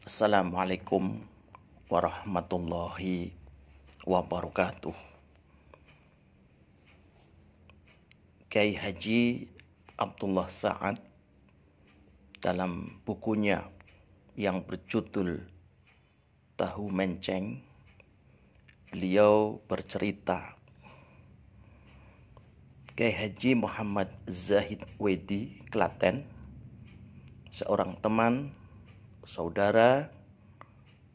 Assalamualaikum warahmatullahi wabarakatuh. Kiai Haji Abdullah Sa'ad dalam bukunya yang berjudul Tahu Menceng, beliau bercerita, Kiai Haji Muhammad Zahid Wedi Klaten, seorang teman, saudara,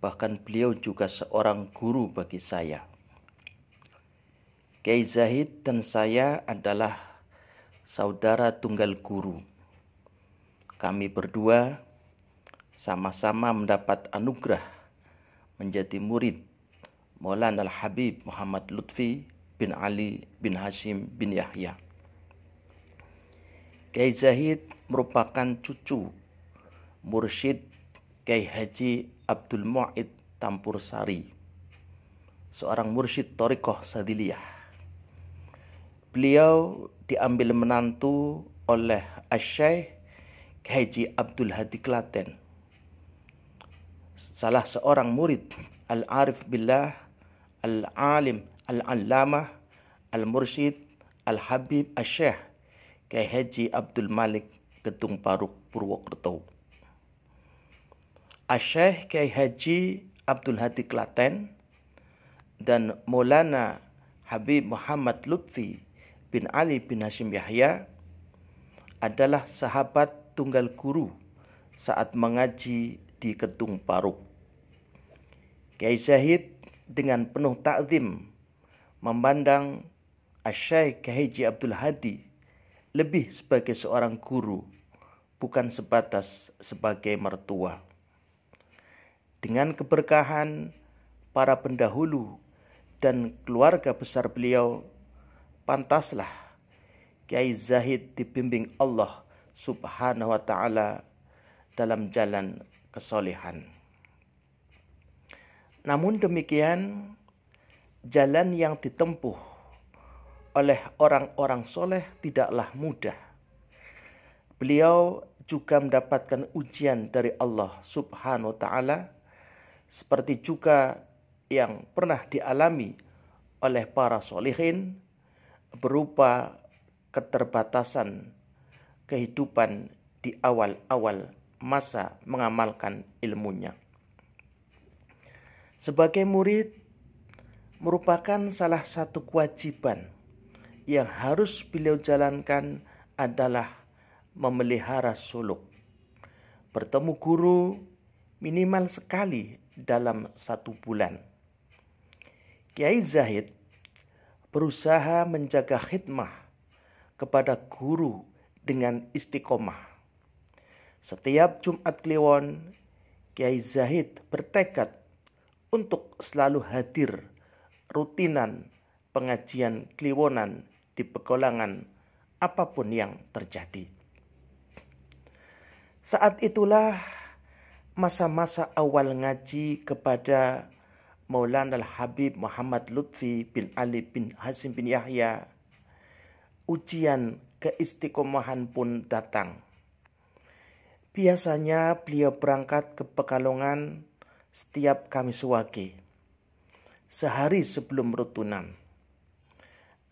bahkan beliau juga seorang guru bagi saya. Kiai Zahid dan saya adalah saudara tunggal guru. Kami berdua sama-sama mendapat anugerah menjadi murid Maulana Al-Habib Muhammad Lutfi bin Ali bin Hashim bin Yahya. Kiai Zahid merupakan cucu mursyid Kiai Haji Abdul Mu'id Tampur Sari, seorang mursyid Thariqah Sadiliyah. Beliau diambil menantu oleh Asy-Syaikh Kiai Haji Abdul Hadi Klaten, salah seorang murid Al-Arif Billah, Al-Alim, Al-Allamah, Al-Mursyid, Al-Habib Asy-Syaikh Kiai Haji Abdul Malik Gedung Paruk Purwokerto. Asy-Syaikh Kiai Haji Abdul Hadi Klaten dan Maulana Habib Muhammad Lutfi bin Ali bin Hashim Yahya adalah sahabat tunggal guru saat mengaji di Gedung Paruk. Kiai Zahid dengan penuh takzim memandang Asy-Syaikh Kiai Haji Abdul Hadi lebih sebagai seorang guru, bukan sebatas sebagai mertua. Dengan keberkahan para pendahulu dan keluarga besar beliau, pantaslah Kiai Zahid dibimbing Allah Subhanahu wa ta'ala dalam jalan kesolehan. Namun demikian, jalan yang ditempuh oleh orang-orang soleh tidaklah mudah. Beliau juga mendapatkan ujian dari Allah Subhanahu wa ta'ala, seperti juga yang pernah dialami oleh para sholihin, berupa keterbatasan kehidupan di awal-awal masa mengamalkan ilmunya. Sebagai murid, merupakan salah satu kewajiban yang harus beliau jalankan adalah memelihara suluk. Bertemu guru minimal sekali dalam 1 bulan. Kiai Zahid berusaha menjaga khidmah kepada guru dengan istiqomah. Setiap Jumat Kliwon, Kiai Zahid bertekad untuk selalu hadir rutinan pengajian kliwonan di Pekolangan apapun yang terjadi. Saat itulah masa-masa awal ngaji kepada Maulana Al-Habib Muhammad Lutfi bin Ali bin Hashim bin Yahya. Ujian keistiqomahan pun datang. Biasanya beliau berangkat ke Pekalongan setiap Kamis Wage, sehari sebelum rutunan.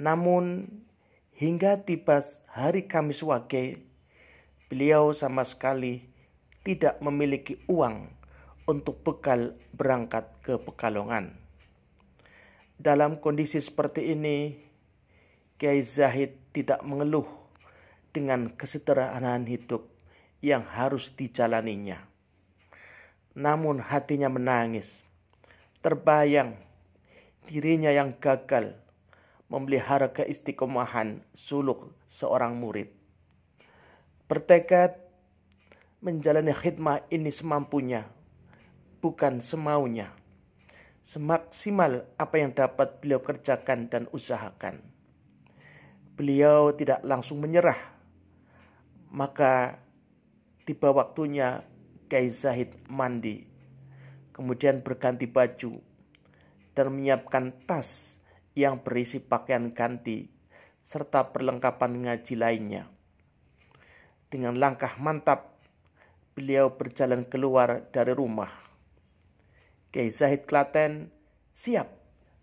Namun hingga tiba hari Kamis Wage, beliau sama sekali tidak memiliki uang untuk bekal berangkat ke Pekalongan. Dalam kondisi seperti ini, Kiai Zahid tidak mengeluh dengan kesederhanaan hidup yang harus dijalaninya. Namun hatinya menangis, terbayang dirinya yang gagal memelihara keistiqomahan suluk seorang murid. Bertekad menjalani khidmah ini semampunya, bukan semaunya, semaksimal apa yang dapat beliau kerjakan dan usahakan. Beliau tidak langsung menyerah, maka tiba waktunya Kiai Zahid mandi, kemudian berganti baju dan menyiapkan tas yang berisi pakaian ganti serta perlengkapan ngaji lainnya. Dengan langkah mantap, beliau berjalan keluar dari rumah. Kiai Zahid Klaten siap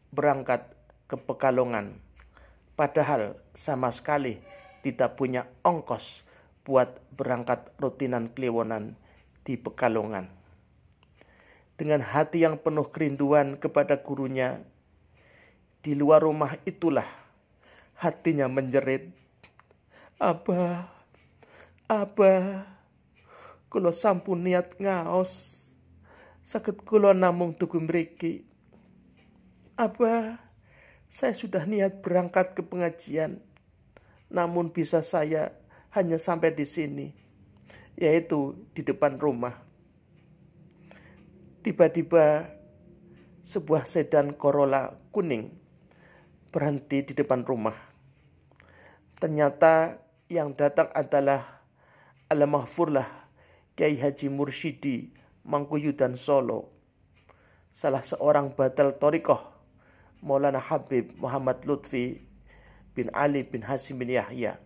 berangkat ke Pekalongan, padahal sama sekali tidak punya ongkos buat berangkat rutinan kliwonan di Pekalongan. Dengan hati yang penuh kerinduan kepada gurunya, di luar rumah itulah hatinya menjerit, "Abah, Abah, kula sampun niat ngaos, saged kula namung tugu mriki. Abah, saya sudah niat berangkat ke pengajian, namun bisa saya hanya sampai di sini, yaitu di depan rumah." Tiba-tiba sebuah sedan Corolla kuning berhenti di depan rumah. Ternyata yang datang adalah Al-Mahfurlah Kiai Haji Mursyidi Mangkuyudan Solo, salah seorang badal thariqah Maulana Habib Muhammad Lutfi bin Ali bin Hasim bin Yahya.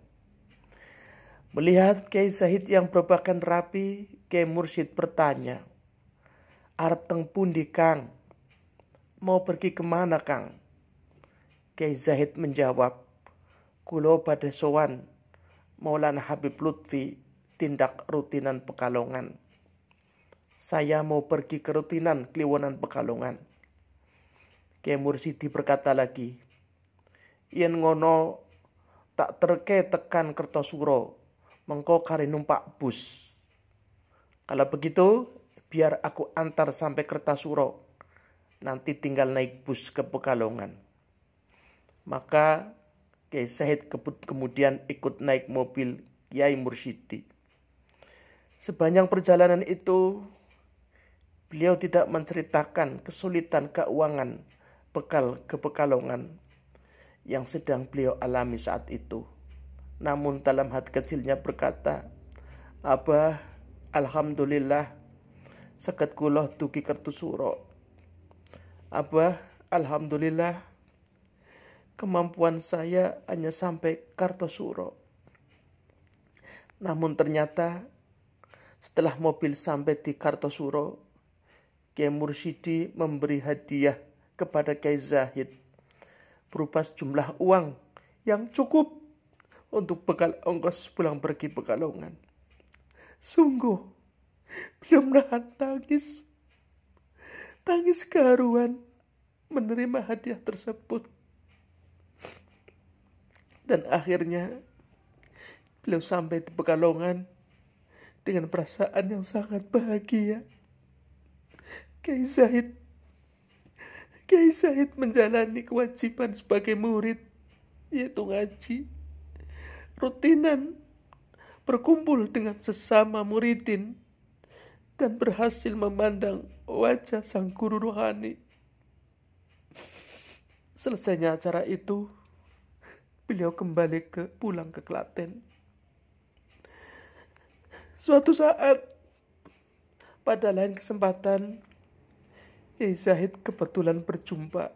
Melihat Kiai Zahid yang berpakaian rapi, Kiai Mursyid bertanya, "Arep teng pundi, Kang? Mau pergi kemana, Kang?" Kiai Zahid menjawab, "Kulo badhe sowan Maulana Habib Lutfi tindak rutinan Pekalongan. Saya mau pergi ke rutinan kliwonan Pekalongan." Kiai Mursyidi berkata lagi, "Yen ngono tak terke tekan Kertosuro, mengko kare numpak bus. Kalau begitu, biar aku antar sampai Kertasuro, nanti tinggal naik bus ke Pekalongan." Maka Kiai Zahid kemudian ikut naik mobil Kiai Mursyidi. Sepanjang perjalanan itu, beliau tidak menceritakan kesulitan keuangan bekal ke Pekalongan yang sedang beliau alami saat itu. Namun dalam hati kecilnya berkata, "Abah, alhamdulillah saged kula dugi Kertusuro. Abah, alhamdulillah kemampuan saya hanya sampai Kartosuro." Namun ternyata setelah mobil sampai di Kartosuro, Kiai Mursyidi memberi hadiah kepada Kiai Zahid berupa sejumlah uang yang cukup untuk bekal ongkos pulang pergi Pekalongan. Sungguh belum nahan tangis keharuan menerima hadiah tersebut. Dan akhirnya beliau sampai di Pekalongan dengan perasaan yang sangat bahagia. Kiai Zahid menjalani kewajiban sebagai murid, yaitu ngaji rutinan, berkumpul dengan sesama muridin, dan berhasil memandang wajah sang guru rohani. Selesainya acara itu, beliau kembali pulang ke Klaten. Suatu saat, pada lain kesempatan, Kiai Zahid kebetulan berjumpa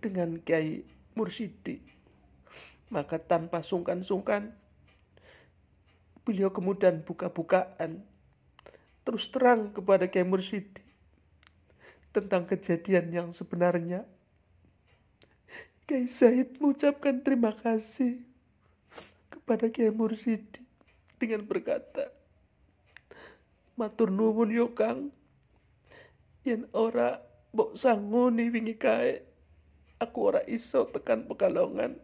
dengan Kiai Mursyidi. Maka tanpa sungkan-sungkan, beliau kemudian buka-bukaan terus terang kepada Kiai Mursyidi tentang kejadian yang sebenarnya. Kiai Zahid mengucapkan terima kasih kepada Kiai Mursyidi dengan berkata, "Matur nuwun yo Kang, yen ora mbok sangoni wingi kae, aku ora iso tekan Pekalongan.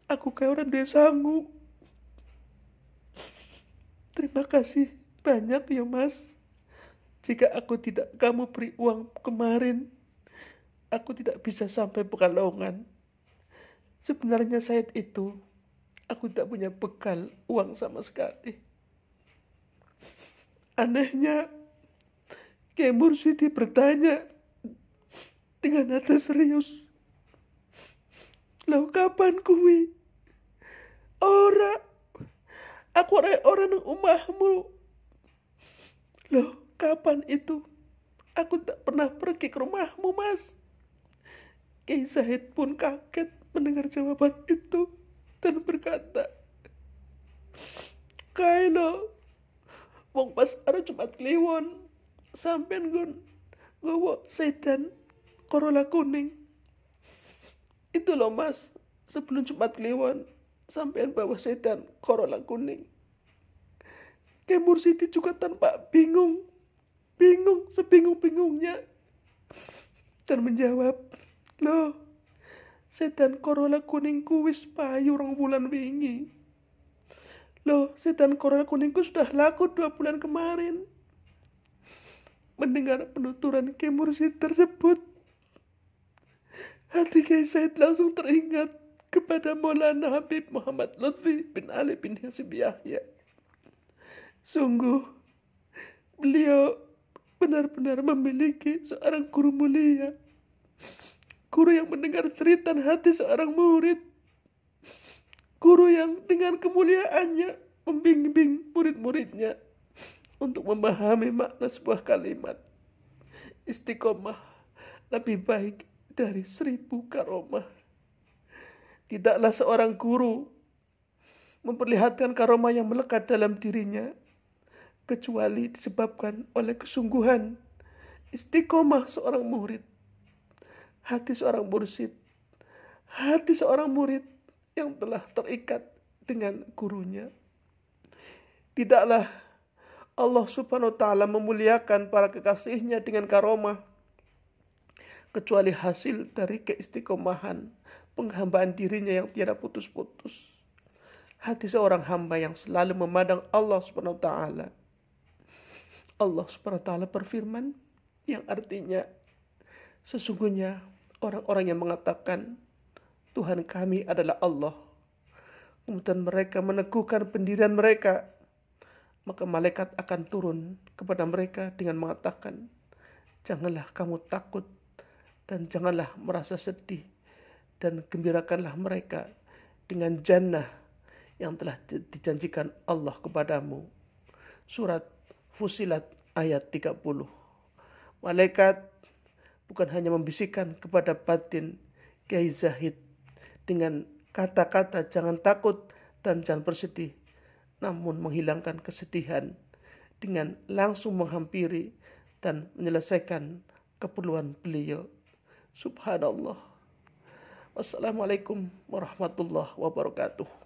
Aku kae ora duwe sangu. Terima kasih banyak ya Mas. Jika aku tidak kamu beri uang kemarin, aku tidak bisa sampai Pekalongan. Sebenarnya saat itu, aku tidak punya bekal uang sama sekali." Anehnya, Kiai Mursyidi bertanya dengan nada serius, "Loh kapan kuwi? Ora, aku ora nang omahmu." "Loh kapan itu? Aku tak pernah pergi ke rumahmu, Mas." Kiai Zahid pun kaget mendengar jawaban itu dan berkata, "Kae lo, wong pas arep Jumat Kliwon, sampean nggon nggawa sedan Corolla kuning. Itu loh Mas, sebelum Jumat Kliwon sampean bawa sedan Corolla kuning. Kiai Mursidi juga tanpa bingung sebingung-bingungnya dan menjawab, "Loh, sedan Corolla kuningku wis payu 2 bulan wingi. Loh, sedan Corolla kuningku sudah laku 2 bulan kemarin." Mendengar penuturan Kiai Mursyid tersebut, hati Kiai Said langsung teringat kepada Maulana Habib Muhammad Lutfi bin Ali bin Hasib Yahya. Sungguh, beliau benar-benar memiliki seorang guru mulia. Guru yang mendengar cerita hati seorang murid. Guru yang dengan kemuliaannya membimbing murid-muridnya untuk memahami makna sebuah kalimat. Istiqomah lebih baik dari 1000 karomah. Tidaklah seorang guru memperlihatkan karomah yang melekat dalam dirinya kecuali disebabkan oleh kesungguhan istiqomah seorang murid. Hati seorang mursyid, hati seorang murid yang telah terikat dengan gurunya. Tidaklah Allah Subhanahu wa ta'ala memuliakan para kekasihnya dengan karomah kecuali hasil dari keistiqomahan penghambaan dirinya yang tiada putus-putus. Hati seorang hamba yang selalu memandang Allah Subhanahu wa ta'ala. Allah Subhanahu wa ta'ala berfirman yang artinya, sesungguhnya orang-orang yang mengatakan Tuhan kami adalah Allah, kemudian mereka meneguhkan pendirian mereka, maka malaikat akan turun kepada mereka dengan mengatakan, janganlah kamu takut dan janganlah merasa sedih, dan gembirakanlah mereka dengan jannah yang telah dijanjikan Allah kepadamu. Surat Fusilat ayat 30. Malaikat bukan hanya membisikkan kepada batin Kiai Zahid dengan kata-kata jangan takut dan jangan bersedih, namun menghilangkan kesedihan dengan langsung menghampiri dan menyelesaikan keperluan beliau. Subhanallah. Wassalamualaikum warahmatullahi wabarakatuh.